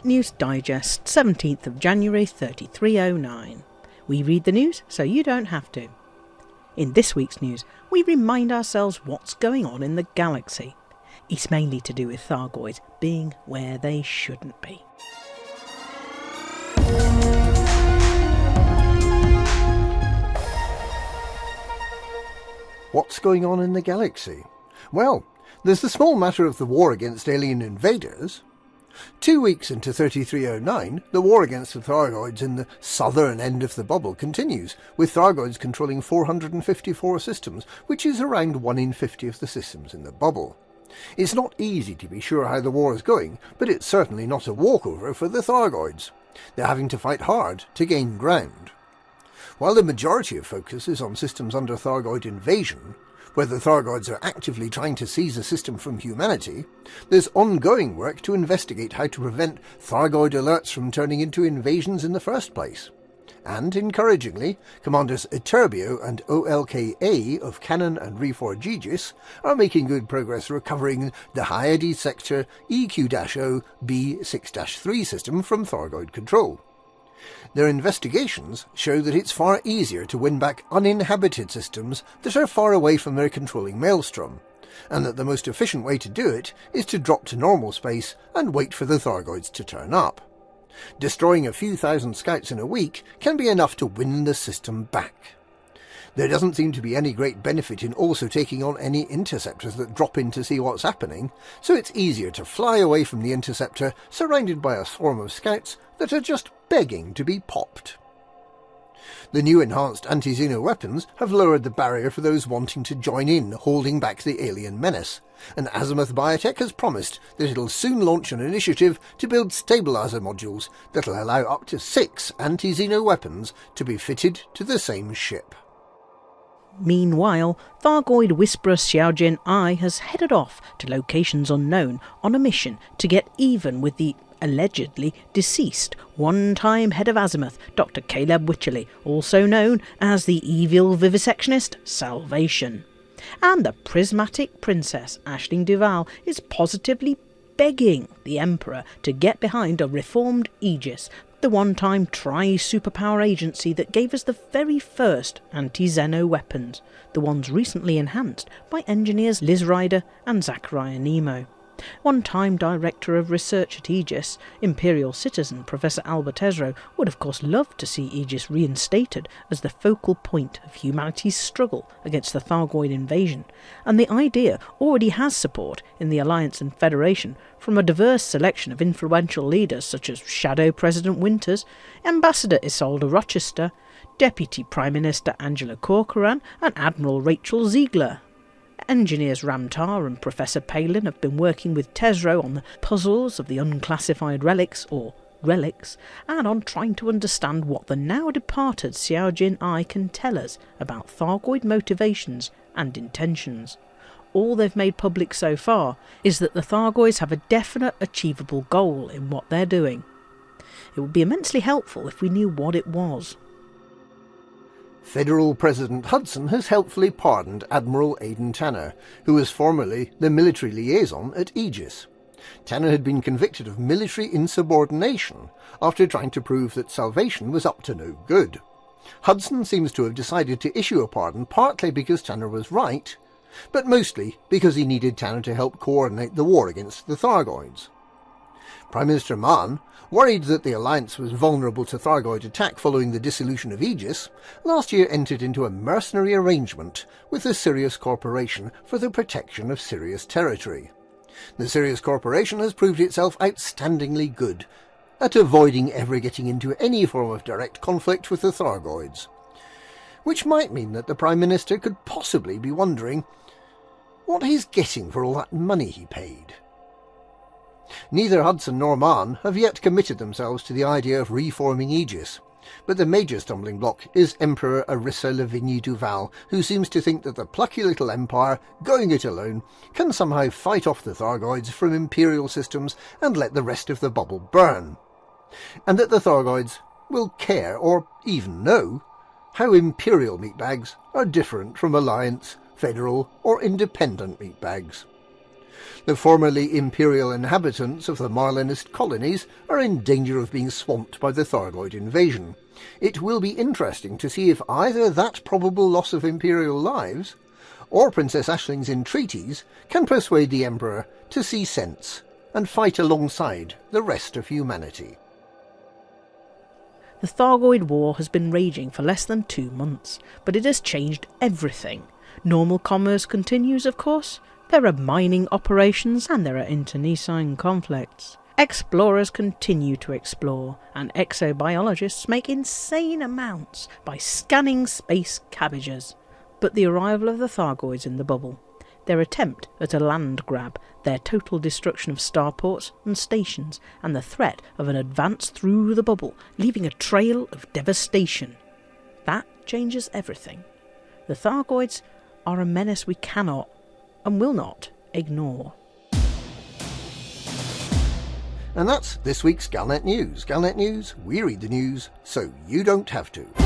Galnet News Digest, 17th of January 3309. We read the news so you don't have to. In this week's news, we remind ourselves what's going on in the galaxy. It's mainly to do with Thargoids being where they shouldn't be. What's going on in the galaxy? Well, there's the small matter of the war against alien invaders. 2 weeks into 3309, the war against the Thargoids in the southern end of the bubble continues, with Thargoids controlling 454 systems, which is around 1 in 50 of the systems in the bubble. It's not easy to be sure how the war is going, but it's certainly not a walkover for the Thargoids. They're having to fight hard to gain ground. While the majority of focus is on systems under Thargoid invasion, where the Thargoids are actively trying to seize a system from humanity, there's ongoing work to investigate how to prevent Thargoid alerts from turning into invasions in the first place. And, encouragingly, Commanders Iturbio and OLK-A of Cannon and Reforge Aegis are making good progress recovering the Hyades Sector EQ-0 B6-3 system from Thargoid control. Their investigations show that it's far easier to win back uninhabited systems that are far away from their controlling maelstrom, and that the most efficient way to do it is to drop to normal space and wait for the Thargoids to turn up. Destroying a few thousand scouts in a week can be enough to win the system back. There doesn't seem to be any great benefit in also taking on any interceptors that drop in to see what's happening, so it's easier to fly away from the interceptor surrounded by a swarm of scouts that are just begging to be popped. The new enhanced anti-Xeno weapons have lowered the barrier for those wanting to join in holding back the alien menace, and Azimuth Biotech has promised that it'll soon launch an initiative to build stabilizer modules that'll allow up to 6 anti-Xeno weapons to be fitted to the same ship. Meanwhile, Thargoid whisperer Xiaojin I has headed off to locations unknown on a mission to get even with the allegedly deceased one-time head of Azimuth, Dr. Caleb Wycherley, also known as the evil vivisectionist Salvation. And the prismatic princess Aisling Duval is positively begging the Emperor to get behind a reformed Aegis, the one-time tri-superpower agency that gave us the very first anti-Xeno weapons, the ones recently enhanced by engineers Liz Ryder and Zachariah Nemo. One-time Director of Research at Aegis, Imperial citizen Professor Albert Esro would of course love to see Aegis reinstated as the focal point of humanity's struggle against the Thargoid invasion, and the idea already has support in the Alliance and Federation from a diverse selection of influential leaders such as Shadow President Winters, Ambassador Isolde Rochester, Deputy Prime Minister Angela Corcoran and Admiral Rachel Ziegler. Engineers Ramtar and Professor Palin have been working with Tesro on the puzzles of the unclassified relics, or relics, and on trying to understand what the now departed Xiaojin I can tell us about Thargoid motivations and intentions. All they've made public so far is that the Thargoids have a definite achievable goal in what they're doing. It would be immensely helpful if we knew what it was. Federal President Hudson has helpfully pardoned Admiral Aidan Tanner, who was formerly the military liaison at Aegis. Tanner had been convicted of military insubordination after trying to prove that Salvation was up to no good. Hudson seems to have decided to issue a pardon partly because Tanner was right, but mostly because he needed Tanner to help coordinate the war against the Thargoids. Prime Minister Mann, worried that the Alliance was vulnerable to Thargoid attack following the dissolution of Aegis, last year entered into a mercenary arrangement with the Sirius Corporation for the protection of Sirius territory. The Sirius Corporation has proved itself outstandingly good at avoiding ever getting into any form of direct conflict with the Thargoids, which might mean that the Prime Minister could possibly be wondering what he's getting for all that money he paid. Neither Hudson nor Mann have yet committed themselves to the idea of reforming Aegis, but the major stumbling block is Emperor Arissa Lavigne Duval, who seems to think that the plucky little empire, going it alone, can somehow fight off the Thargoids from Imperial systems and let the rest of the bubble burn, and that the Thargoids will care, or even know, how Imperial meatbags are different from Alliance, Federal or Independent meatbags. The formerly imperial inhabitants of the Marlinist colonies are in danger of being swamped by the Thargoid invasion. It will be interesting to see if either that probable loss of imperial lives, or Princess Aisling's entreaties, can persuade the Emperor to see sense and fight alongside the rest of humanity. The Thargoid War has been raging for less than 2 months, but it has changed everything. Normal commerce continues, of course. There are mining operations and there are internecine conflicts. Explorers continue to explore, and exobiologists make insane amounts by scanning space cabbages. But the arrival of the Thargoids in the bubble, their attempt at a land grab, their total destruction of starports and stations, and the threat of an advance through the bubble, leaving a trail of devastation. That changes everything. The Thargoids are a menace we cannot and will not ignore. And that's this week's Galnet News. Galnet News, we read the news so you don't have to.